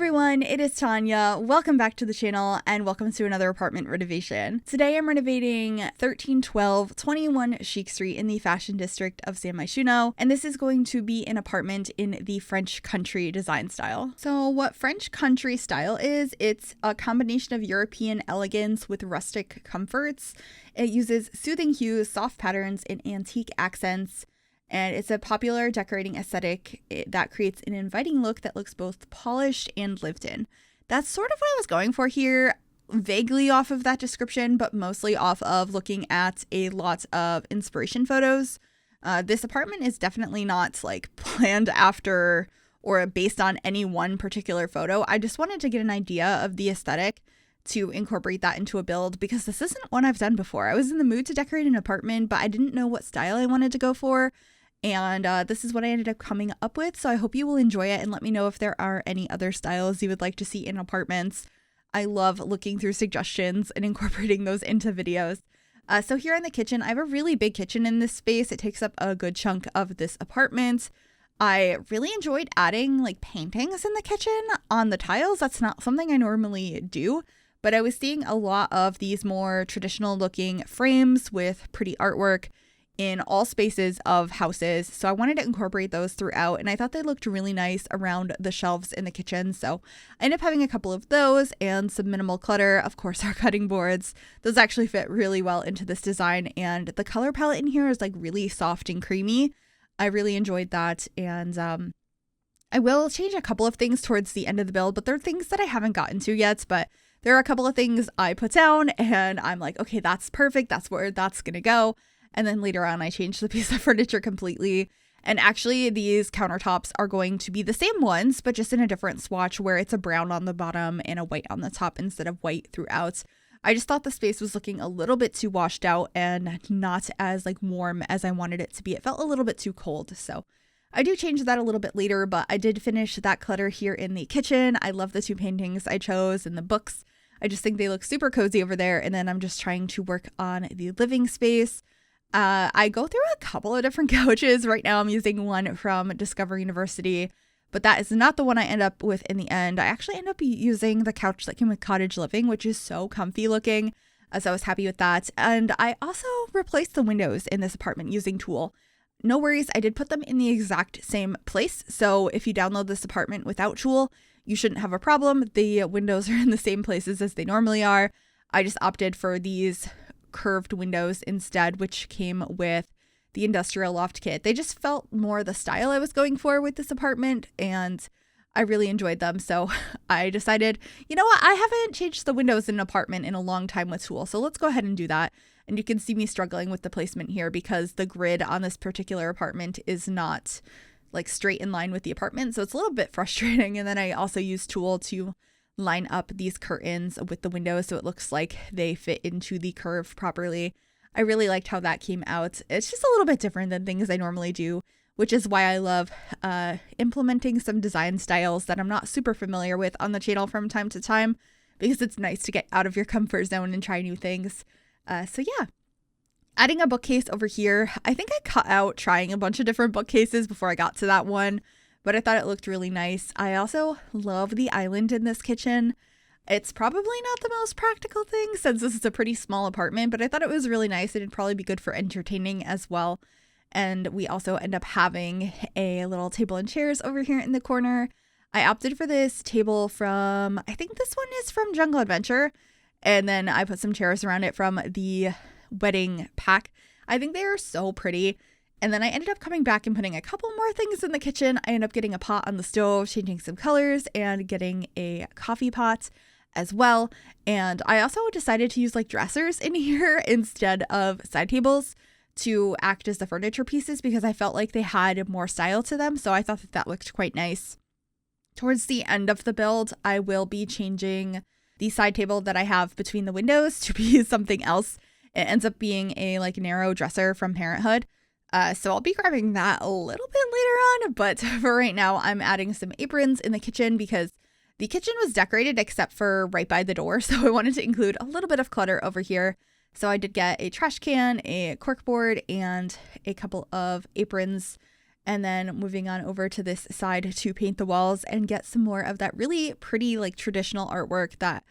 everyone, it is Tanya. Welcome back to the channel and welcome to another apartment renovation. Today I'm renovating 1312 21 Chic Street in the fashion district of San Myshuno, and this is going to be an apartment in the French country design style. So what French country style is, it's a combination of European elegance with rustic comforts. It uses soothing hues, soft patterns, and antique accents. And it's a popular decorating aesthetic that creates an inviting look that looks both polished and lived in. That's sort of what I was going for here, vaguely off of that description, but mostly off of looking at a lot of inspiration photos. This apartment is definitely not like planned after or based on any one particular photo. I just wanted to get an idea of the aesthetic to incorporate that into a build because this isn't one I've done before. I was in the mood to decorate an apartment, but I didn't know what style I wanted to go for. And this is what I ended up coming up with, so I hope you will enjoy it and let me know if there are any other styles you would like to see in apartments. I love looking through suggestions and incorporating those into videos. So here in the kitchen, I have a really big kitchen in this space. It takes up a good chunk of this apartment. I really enjoyed adding like paintings in the kitchen on the tiles. That's not something I normally do, but I was seeing a lot of these more traditional looking frames with pretty artwork in all spaces of houses, so I wanted to incorporate those throughout, and I thought they looked really nice around the shelves in the kitchen, so I ended up having a couple of those and some minimal clutter. Of course, our cutting boards, those actually fit really well into this design, and the color palette in here is like really soft and creamy. I really enjoyed that, and I will change a couple of things towards the end of the build, but they're things that I haven't gotten to yet, but there are a couple of things I put down and I'm like, okay, that's perfect, that's where that's gonna go. And then later on, I changed the piece of furniture completely. And actually, these countertops are going to be the same ones, but just in a different swatch where it's a brown on the bottom and a white on the top instead of white throughout. I just thought the space was looking a little bit too washed out and not as like warm as I wanted it to be. It felt a little bit too cold. So I do change that a little bit later, but I did finish that clutter here in the kitchen. I love the two paintings I chose and the books. I just think they look super cozy over there. And then I'm just trying to work on the living space. I go through a couple of different couches. Right now I'm using one from Discovery University, but that is not the one I end up with in the end. I actually end up using the couch that came with Cottage Living, which is so comfy looking, so I was happy with that. And I also replaced the windows in this apartment using Tool. No worries, I did put them in the exact same place, so if you download this apartment without Tool, you shouldn't have a problem. The windows are in the same places as they normally are. I just opted for these curved windows instead, which came with the industrial loft kit. They just felt more the style I was going for with this apartment, and I really enjoyed them. So I decided, you know what, I haven't changed the windows in an apartment in a long time with Tool, so let's go ahead and do that. And you can see me struggling with the placement here because the grid on this particular apartment is not like straight in line with the apartment, so it's a little bit frustrating. And then I also use Tool to line up these curtains with the windows so it looks like they fit into the curve properly. I really liked how that came out. It's just a little bit different than things I normally do, which is why I love implementing some design styles that I'm not super familiar with on the channel from time to time, because it's nice to get out of your comfort zone and try new things. So yeah, adding a bookcase over here. I think I cut out trying a bunch of different bookcases before I got to that one, but I thought it looked really nice. I also love the island in this kitchen. It's probably not the most practical thing since this is a pretty small apartment, but I thought it was really nice and it'd probably be good for entertaining as well. And we also end up having a little table and chairs over here in the corner. I opted for this table from, I think this one is from Jungle Adventure. And then I put some chairs around it from the wedding pack. I think they are so pretty. And then I ended up coming back and putting a couple more things in the kitchen. I ended up getting a pot on the stove, changing some colors, and getting a coffee pot as well. And I also decided to use like dressers in here instead of side tables to act as the furniture pieces because I felt like they had more style to them. So I thought that looked quite nice. Towards the end of the build, I will be changing the side table that I have between the windows to be something else. It ends up being a like narrow dresser from Parenthood. So I'll be grabbing that a little bit later on, but for right now, I'm adding some aprons in the kitchen because the kitchen was decorated except for right by the door. So I wanted to include a little bit of clutter over here. So I did get a trash can, a corkboard, and a couple of aprons And then moving on over to this side to paint the walls and get some more of that really pretty like traditional artwork that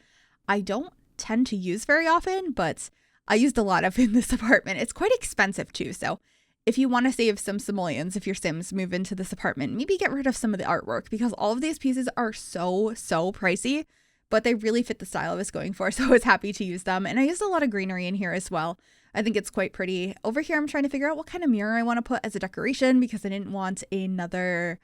I don't tend to use very often, but I used a lot of in this apartment. It's quite expensive too. So if you want to save some simoleons, if your Sims move into this apartment, maybe get rid of some of the artwork because all of these pieces are so pricey, but they really fit the style I was going for. So I was happy to use them. And I used a lot of greenery in here as well. I think it's quite pretty. Over here, I'm trying to figure out what kind of mirror I want to put as a decoration because I didn't want another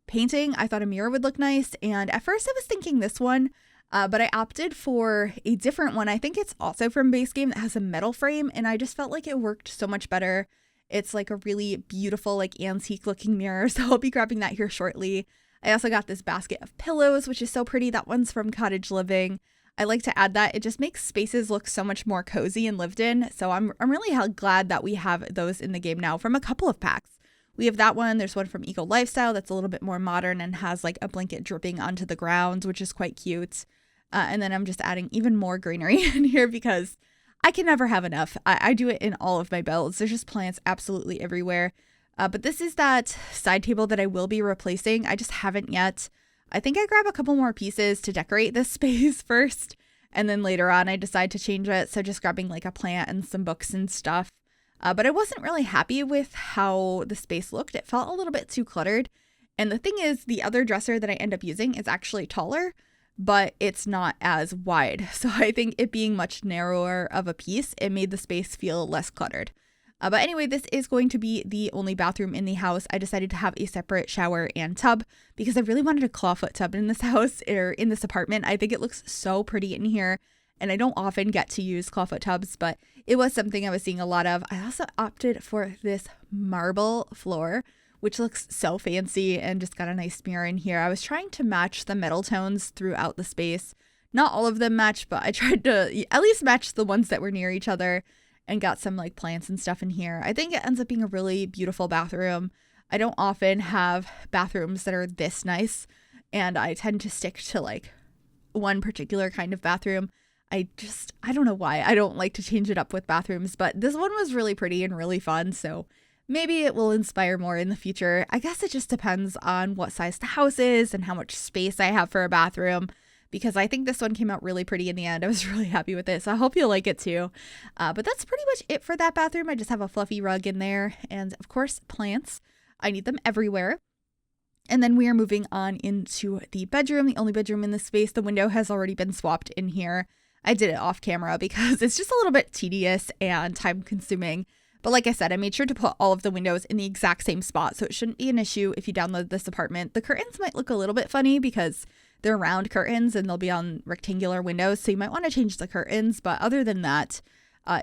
painting. I thought a mirror would look nice. And at first I was thinking this one, but I opted for a different one. I think it's also from base game that has a metal frame. And I just felt like it worked so much better. It's like a really beautiful, like antique looking mirror. So I'll be grabbing that here shortly. I also got this basket of pillows, which is so pretty. That one's from Cottage Living. I like to add that. It just makes spaces look so much more cozy and lived in. So I'm really glad that we have those in the game now from a couple of packs. We have that one. There's one from Eco Lifestyle that's a little bit more modern and has like a blanket dripping onto the ground, which is quite cute. And then I'm just adding even more greenery in here because I can never have enough. I do it in all of my builds. There's just plants absolutely everywhere. But this is that side table that I will be replacing. I just haven't yet. I think I grab a couple more pieces to decorate this space first, and then later on I decide to change it. So just grabbing like a plant and some books and stuff. But I wasn't really happy with how the space looked. It felt a little bit too cluttered. And the thing is, the other dresser that I end up using is actually taller, but it's not as wide. So I think it being much narrower of a piece, it made the space feel less cluttered. But anyway, this is going to be the only bathroom in the house. I decided to have a separate shower and tub because I really wanted a clawfoot tub in this house or in this apartment. I think it looks so pretty in here, and I don't often get to use clawfoot tubs, but it was something I was seeing a lot of. I also opted for this marble floor, which looks so fancy and just got a nice mirror in here. I was trying to match the metal tones throughout the space. Not all of them match, but I tried to at least match the ones that were near each other. And got some like plants and stuff in here. I think it ends up being a really beautiful bathroom. I don't often have bathrooms that are this nice, and I tend to stick to like one particular kind of bathroom. I don't know why. I don't like to change it up with bathrooms, but this one was really pretty and really fun. So maybe it will inspire more in the future. I guess it just depends on what size the house is and how much space I have for a bathroom. Because I think this one came out really pretty in the end. I was really happy with it, so I hope you'll like it too. But that's pretty much it for that bathroom. I just have a fluffy rug in there, and of course, plants. I need them everywhere. And then we are moving on into the bedroom, the only bedroom in this space. The window has already been swapped in here. I did it off camera because it's just a little bit tedious and time consuming. But like I said, I made sure to put all of the windows in the exact same spot, so it shouldn't be an issue if you download this apartment. The curtains might look a little bit funny because they're round curtains and they'll be on rectangular windows, so you might want to change the curtains, but other than that,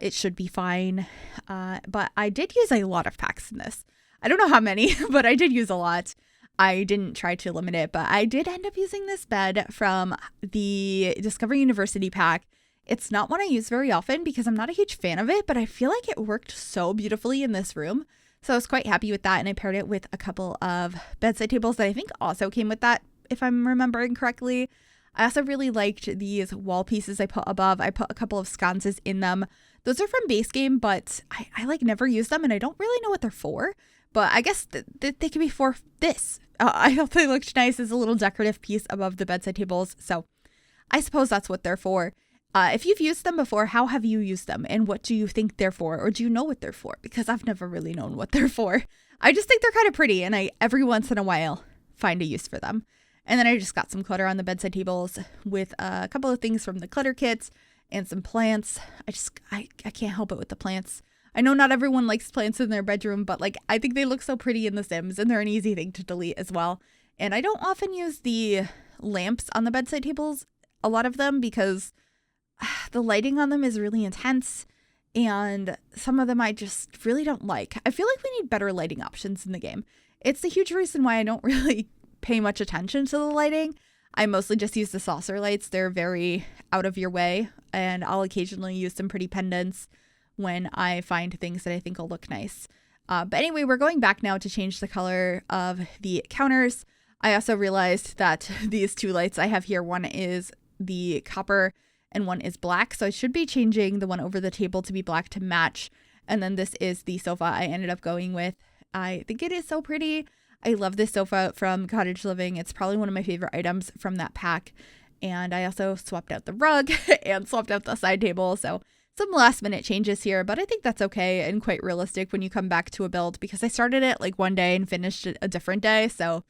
it should be fine. But I did use a lot of packs in this. I don't know how many, but I did use a lot. I didn't try to limit it, but I did end up using this bed from the Discover University pack. It's not one I use very often because I'm not a huge fan of it, but I feel like it worked so beautifully in this room. So I was quite happy with that, and I paired it with a couple of bedside tables that I think also came with that, if I'm remembering correctly. I also really liked these wall pieces I put above. I put a couple of sconces in them. Those are from base game, but I like never use them, and I don't really know what they're for. But I guess they could be for this. I thought they looked nice as a little decorative piece above the bedside tables. So I suppose that's what they're for. If you've used them before, how have you used them? And what do you think they're for? Or do you know what they're for? Because I've never really known what they're for. I just think they're kind of pretty, and I every once in a while find a use for them. And then I just got some clutter on the bedside tables with a couple of things from the clutter kits and some plants. I can't help it with the plants. I know not everyone likes plants in their bedroom, but like I think they look so pretty in The Sims, and they're an easy thing to delete as well. And I don't often use the lamps on the bedside tables, a lot of them, because the lighting on them is really intense, and some of them I just really don't like. I feel like we need better lighting options in the game. It's a huge reason why I don't really pay much attention to the lighting. I mostly just use the saucer lights. They're very out of your way, and I'll occasionally use some pretty pendants when I find things that I think will look nice. But anyway, we're going back now to change the color of the counters. I also realized that these two lights I have here, one is the copper and one is black. So I should be changing the one over the table to be black to match. And then this is the sofa I ended up going with. I think it is so pretty. I love this sofa from Cottage Living. It's probably one of my favorite items from that pack. And I also swapped out the rug and swapped out the side table. So some last minute changes here, but I think that's okay and quite realistic when you come back to a build, because I started it like one day and finished it a different day. So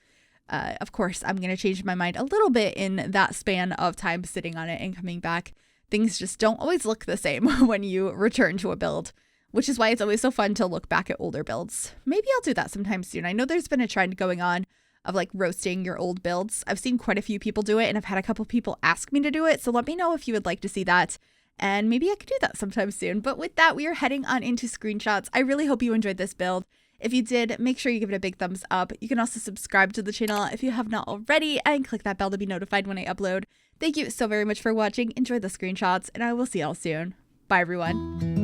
of course, I'm going to change my mind a little bit in that span of time sitting on it and coming back. Things just don't always look the same when you return to a build, which is why it's always so fun to look back at older builds. Maybe I'll do that sometime soon. I know there's been a trend going on of like roasting your old builds. I've seen quite a few people do it, and I've had a couple people ask me to do it. So let me know if you would like to see that, and maybe I could do that sometime soon. But with that, we are heading on into screenshots. I really hope you enjoyed this build. If you did, make sure you give it a big thumbs up. You can also subscribe to the channel if you have not already, and click that bell to be notified when I upload. Thank you so very much for watching. Enjoy the screenshots, and I will see y'all soon. Bye, everyone.